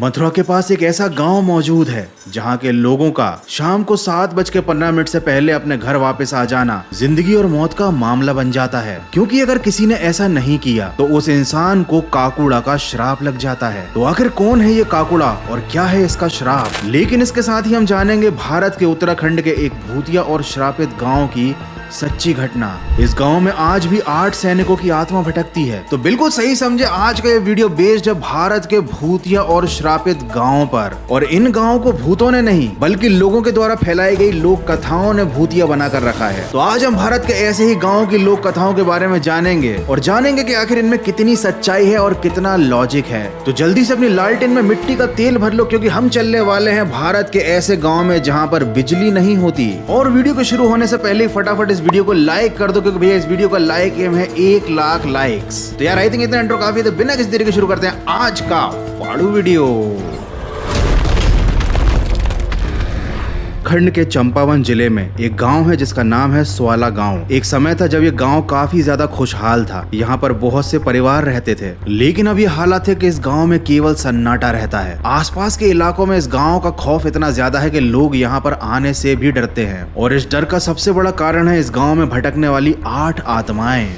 मथुरा के पास एक ऐसा गांव मौजूद है जहां के लोगों का शाम को 7:15 से पहले अपने घर वापस आ जाना जिंदगी और मौत का मामला बन जाता है, क्योंकि अगर किसी ने ऐसा नहीं किया तो उस इंसान को काकुड़ा का श्राप लग जाता है। तो आखिर कौन है ये काकुड़ा और क्या है इसका श्राप? लेकिन इसके साथ ही हम जानेंगे भारत के उत्तराखंड के एक भूतिया और श्रापित गाँव की सच्ची घटना। इस गांव में आज भी 8 सैनिकों की आत्मा भटकती है। तो बिल्कुल सही समझे, आज का ये वीडियो बेस्ड है भारत के भूतिया और श्रापित गांवों पर। और इन गांवों को भूतों ने नहीं बल्कि लोगों के द्वारा फैलाई गई लोक कथाओं ने भूतिया बनाकर रखा है। तो आज हम भारत के ऐसे ही गाँव की लोक कथाओं के बारे में जानेंगे और जानेंगे कि आखिर इनमें कितनी सच्चाई है और कितना लॉजिक है। तो जल्दी से अपनी लालटेन में मिट्टी का तेल भर लो, क्योंकि हम चलने वाले हैं भारत के ऐसे गाँव में जहाँ पर बिजली नहीं होती। और वीडियो के शुरू होने से पहले फटाफट इस वीडियो को लाइक कर दो, क्योंकि भैया इस वीडियो का लाइक एम है 1 लाख लाइक्स। तो यार आई थिंक इतना इंट्रो काफी है, तो बिना किसी देरी के शुरू करते हैं आज का फाड़ू वीडियो। खंड के चंपावन जिले में एक गांव है जिसका नाम है स्वाला गांव। एक समय था जब ये गांव काफी ज्यादा खुशहाल था। यहाँ पर बहुत से परिवार रहते थे, लेकिन अब ये हालात है कि इस गांव में केवल सन्नाटा रहता है। आसपास के इलाकों में इस गांव का खौफ इतना ज्यादा है कि लोग यहाँ पर आने से भी डरते हैं। और इस डर का सबसे बड़ा कारण है इस गाँव में भटकने वाली 8 आत्माएं।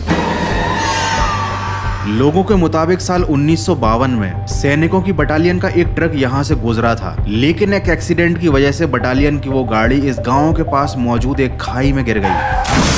लोगों के मुताबिक साल 1952 में सैनिकों की बटालियन का एक ट्रक यहां से गुजरा था, लेकिन एक एक्सीडेंट की वजह से बटालियन की वो गाड़ी इस गांव के पास मौजूद एक खाई में गिर गई।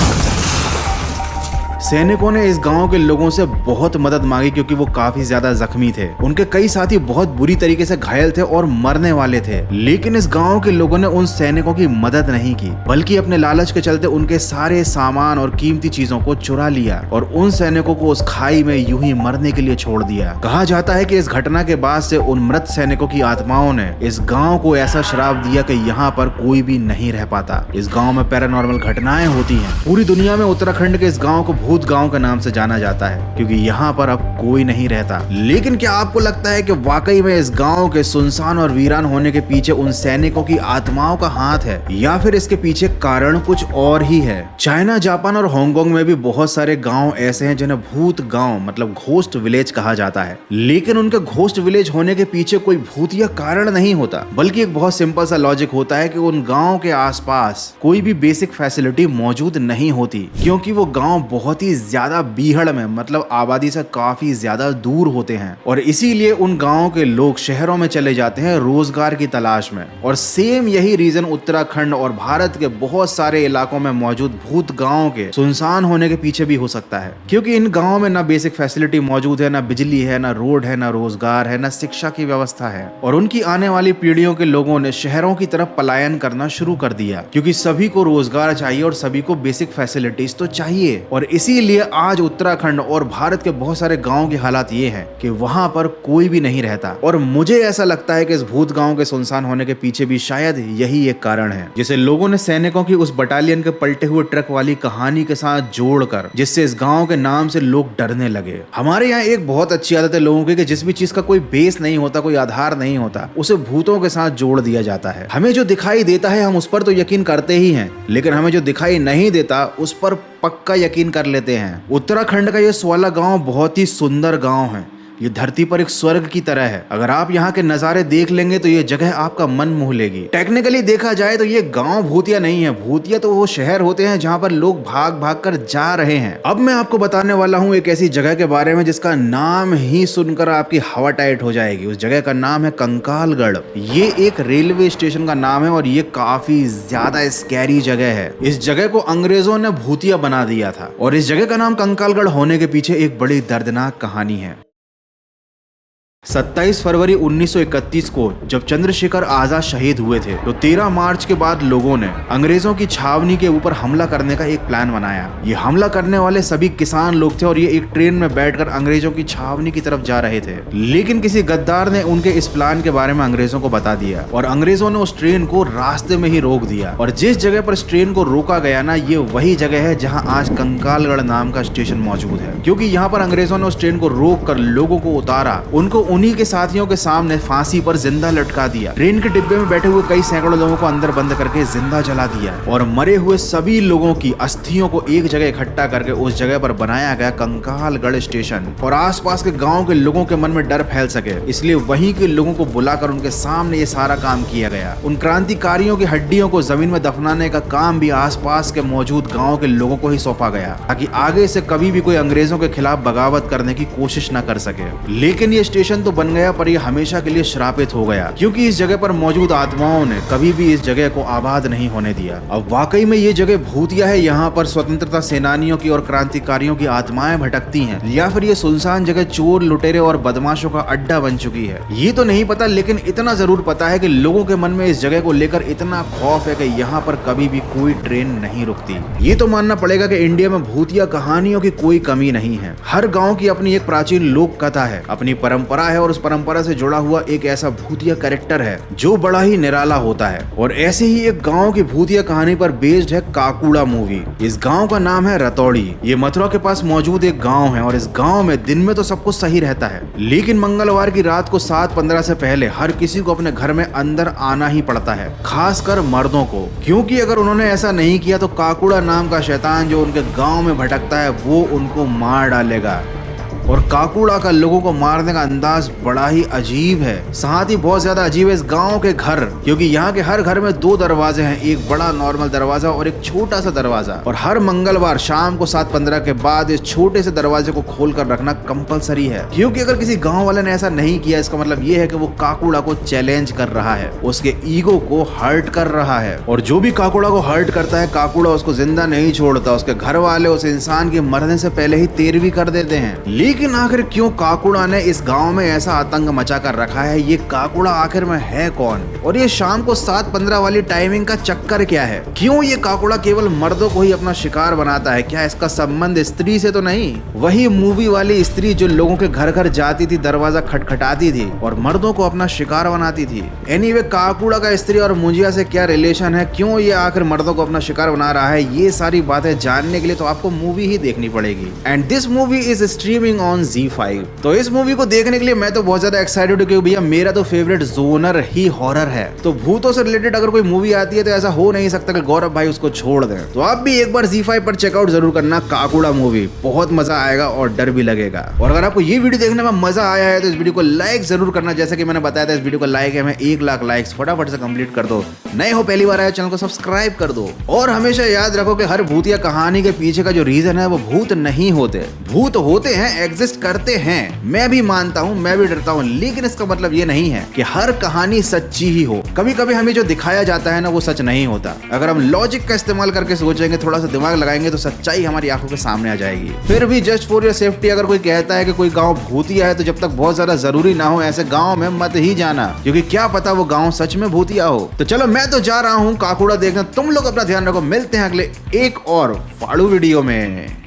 सैनिकों ने इस गांव के लोगों से बहुत मदद मांगी, क्योंकि वो काफी ज्यादा जख्मी थे। उनके कई साथी बहुत बुरी तरीके से घायल थे और मरने वाले थे, लेकिन इस गांव के लोगों ने उन सैनिकों की मदद नहीं की, बल्कि अपने लालच के चलते उनके सारे सामान और कीमती चीजों को चुरा लिया और उन सैनिकों को उस खाई में यूं ही मरने के लिए छोड़ दिया। कहा जाता है कि इस घटना के बाद से उन मृत सैनिकों की आत्माओं ने इस गाँव को ऐसा श्राप दिया कि यहाँ पर कोई भी नहीं रह पाता। इस गाँव में पैरानॉर्मल घटनाएं होती है। पूरी दुनिया में उत्तराखंड के इस गाँव को भूत गांव के नाम से जाना जाता है, क्योंकि यहाँ पर अब कोई नहीं रहता। लेकिन क्या आपको लगता है कि वाकई में इस गांव के सुनसान और वीरान होने के पीछे उन सैनिकों की आत्माओं का हाथ है, या फिर इसके पीछे कारण कुछ और ही है? चाइना, जापान और हांगकांग में भी बहुत सारे गांव ऐसे हैं जिन्हें भूत गांव मतलब घोस्ट विलेज कहा जाता है। लेकिन उनके घोस्ट विलेज होने के पीछे कोई भूतिया कारण नहीं होता, बल्कि एक बहुत सिंपल सा लॉजिक होता है कि उन गाँव के आसपास कोई भी बेसिक फैसिलिटी मौजूद नहीं होती, क्योंकि वो गाँव बहुत ही ज्यादा बीहड़ में मतलब आबादी से काफी ज्यादा दूर होते हैं। और इसीलिए उन गांवों के लोग शहरों में चले जाते हैं रोजगार की तलाश में। और सेम यही रीजन उत्तराखंड और भारत के बहुत सारे इलाकों में मौजूद भूत गांवों के सुनसान होने के पीछे भी हो सकता है, क्योंकि इन गांवों में ना बेसिक फैसिलिटी मौजूद है, ना बिजली है, ना रोड है, ना रोजगार है, ना शिक्षा की व्यवस्था है। और उनकी आने वाली पीढ़ियों के लोगों ने शहरों की तरफ पलायन करना शुरू कर दिया, क्योंकि सभी को रोजगार चाहिए और सभी को बेसिक फैसिलिटीज तो चाहिए। और इसीलिए आज उत्तराखंड और भारत के बहुत सारे गांवों के हालात ये हैं कि वहां पर कोई भी नहीं रहता। और मुझे ऐसा लगता है कि इस भूत गांव के सुनसान होने के पीछे भी शायद यही एक कारण है, जिसे लोगों ने सैनिकों की उस बटालियन के पलटे हुए ट्रक वाली कहानी के साथ जोड़कर, जिससे इस गांव के नाम से लोग डरने लगे। हमारे यहाँ एक बहुत अच्छी आदत है लोगों की कि जिस भी चीज का कोई बेस नहीं होता, कोई आधार नहीं होता, उसे भूतों के साथ जोड़ दिया जाता है। हमें जो दिखाई देता है हम उस पर तो यकीन करते ही हैं, लेकिन हमें जो दिखाई नहीं देता उस पर पक्का यकीन कर लेते हैं। उत्तराखंड का ये स्वाला गांव बहुत ही सुंदर गांव है। ये धरती पर एक स्वर्ग की तरह है। अगर आप यहाँ के नज़ारे देख लेंगे तो ये जगह आपका मन मोह लेगी। टेक्निकली देखा जाए तो ये गांव भूतिया नहीं है। भूतिया तो वो शहर होते हैं जहाँ पर लोग भाग भाग कर जा रहे हैं। अब मैं आपको बताने वाला हूँ एक ऐसी जगह के बारे में जिसका नाम ही सुनकर आपकी हवा टाइट हो जाएगी। उस जगह का नाम है कंकालगढ़। ये एक रेलवे स्टेशन का नाम है और ये काफी ज्यादा स्कैरी जगह है। इस जगह को अंग्रेजों ने भूतिया बना दिया था और इस जगह का नाम कंकालगढ़ होने के पीछे एक बड़ी दर्दनाक कहानी है। 27 फरवरी 1931 को जब चंद्रशेखर आजाद शहीद हुए थे, तो 13 मार्च के बाद लोगों ने अंग्रेजों की छावनी के ऊपर हमला करने का एक प्लान बनाया। ये हमला करने वाले सभी किसान लोग थे और ये एक ट्रेन में बैठकर अंग्रेजों की छावनी की तरफ जा रहे थे। लेकिन किसी गद्दार ने उनके इस प्लान के बारे में अंग्रेजों को बता दिया और अंग्रेजों ने उस ट्रेन को रास्ते में ही रोक दिया। और जिस जगह पर इस ट्रेन को रोका गया ना, ये वही जगह है जहाँ आज कंकालगढ़ नाम का स्टेशन मौजूद है, क्योंकि यहाँ पर अंग्रेजों ने उस ट्रेन को रोक कर लोगों को उतारा, उनको उन्हीं के साथियों के सामने फांसी पर जिंदा लटका दिया। ट्रेन के डिब्बे में बैठे हुए कई सैकड़ों लोगों को अंदर बंद करके जिंदा जला दिया और मरे हुए सभी लोगों की अस्थियों को एक जगह इकट्ठा करके उस जगह पर बनाया गया कंकालगढ़ स्टेशन। और आसपास के गांव के लोगों के मन में डर फैल सके इसलिए वहीं के लोगों को बुलाकर उनके सामने ये सारा काम किया गया। उन क्रांतिकारियों की हड्डियों को जमीन में दफनाने का काम भी आसपास के मौजूद गाँव के लोगों को ही सौंपा गया ताकि आगे से कभी भी कोई अंग्रेजों के खिलाफ बगावत करने की कोशिश न कर सके। लेकिन ये स्टेशन तो बन गया पर यह हमेशा के लिए श्रापित हो गया क्योंकि इस जगह पर मौजूद आत्माओं ने कभी भी इस जगह को आबाद नहीं होने दिया। अब वाकई में ये जगह भूतिया है, यहाँ पर स्वतंत्रता सेनानियों की और क्रांतिकारियों की आत्माएं भटकती हैं या फिर ये सुनसान जगह चोर लुटेरे और बदमाशों का अड्डा बन चुकी है ये तो नहीं पता, लेकिन इतना जरूर पता है कि लोगों के मन में इस जगह को लेकर इतना खौफ है कि यहाँ पर कभी भी कोई ट्रेन नहीं रुकती। ये तो मानना पड़ेगा कि इंडिया में भूतिया कहानियों की कोई कमी नहीं है। हर गाँव की अपनी एक प्राचीन लोक कथा है, अपनी परंपरा है और उस परंपरा से जुड़ा हुआ एक ऐसा भूतिया कैरेक्टर है जो बड़ा ही निराला होता है। और ऐसे ही एक गांव की भूतिया कहानी पर बेस्ड है काकुड़ा मूवी। इस गांव का नाम है रतौड़ी। ये मथुरा के पास मौजूद एक गांव है और इस गांव में दिन में तो सब कुछ सही रहता है लेकिन मंगलवार की रात को 7:15 से पहले हर किसी को अपने घर में अंदर आना ही पड़ता है, खासकर मर्दों को, क्योंकि अगर उन्होंने ऐसा नहीं किया तो काकुड़ा नाम का शैतान जो उनके गाँव में भटकता है वो उनको मार डालेगा। और काकुड़ा का लोगों को मारने का अंदाज बड़ा ही अजीब है, साथ ही बहुत ज्यादा अजीब है इस गांव के घर, क्योंकि यहाँ के हर घर में 2 दरवाजे हैं, एक बड़ा नॉर्मल दरवाजा और एक छोटा सा दरवाजा। और हर मंगलवार शाम को 7:15 के बाद इस छोटे से दरवाजे को खोल कर रखना कंपलसरी है, क्योंकि अगर किसी गाँव वाले ने ऐसा नहीं किया इसका मतलब ये है कि वो काकुड़ा को चैलेंज कर रहा है, उसके ईगो को हर्ट कर रहा है। और जो भी काकुड़ा को हर्ट करता है काकुड़ा उसको जिंदा नहीं छोड़ता, उसके घर वाले उस इंसान के मरने से पहले ही तेरवी कर देते हैं। लेकिन आखिर क्यों काकुड़ा ने इस गांव में ऐसा आतंक मचा कर रखा है, ये काकुड़ा आखिर में है कौन और ये शाम को 7:15 वाली टाइमिंग का चक्कर क्या है? क्यों ये काकुड़ा केवल मर्दों को ही अपना शिकार बनाता है? क्या इसका संबंध स्त्री से तो नहीं? वही मूवी वाली स्त्री जो लोगों के घर घर जाती थी, दरवाजा खटखटाती थी और मर्दों को अपना शिकार बनाती थी। एनीवे काकुड़ा का स्त्री और मुंजिया से क्या रिलेशन है, क्यों ये आखिर मर्दों को अपना शिकार बना रहा है, ये सारी बातें जानने के लिए तो आपको मूवी ही देखनी पड़ेगी। And this movie is streaming on Z5। तो इस मूवी को देखने के लिए मैं तो बहुत ज्यादा एक्साइटेड हूँ, क्योंकि भैया मेरा तो फेवरेट जोनर ही हॉरर है। तो भूतों से रिलेटेड अगर कोई मूवी आती है तो ऐसा हो नहीं सकता कि गौरव भाई उसको छोड़ दें। तो आप भी एक बार Z5 पर चेकआउट जरूर करना काकुड़ा मूवी, बहुत मजा आएगा और डर भी लगेगा। और अगर आपको ये वीडियो देखने में मजा आया है तो इस वीडियो को लाइक जरूर करना, जैसे कि मैंने बताया था इस वीडियो को लाइक है मैं 1 लाख लाइक्स फटाफट से कंप्लीट कर दो। नए हो पहली बार आया चैनल को सब्सक्राइब कर दो और हमेशा याद रखो कि हर भूतिया कहानी के पीछे का जो रीजन है वो भूत नहीं होते, भूत होते हैं, एग्जिस्ट करते हैं। मैं भी मानता हूँ, मैं भी डरता हूँ, लेकिन इसका मतलब ये नहीं है कि हर कहानी सच्ची ही हो। कभी कभी हमें जो दिखाया जाता है ना वो सच नहीं होता। अगर हम लॉजिक का इस्तेमाल करके सोचेंगे, थोड़ा सा दिमाग लगाएंगे तो सच्चाई हमारी आंखों के सामने आ जाएगी। फिर भी जस्ट फॉर योर सेफ्टी अगर कोई कहता है कि कोई गाँव भूतिया है तो जब तक बहुत ज्यादा जरूरी ना हो ऐसे गाँव में मत ही जाना, क्योंकि क्या पता वो गाँव सच में भूतिया हो। तो चलो मैं तो जा रहा हूँ काकुड़ा देखने, तुम लोग अपना ध्यान रखो, मिलते हैं अगले एक और फाड़ू वीडियो में।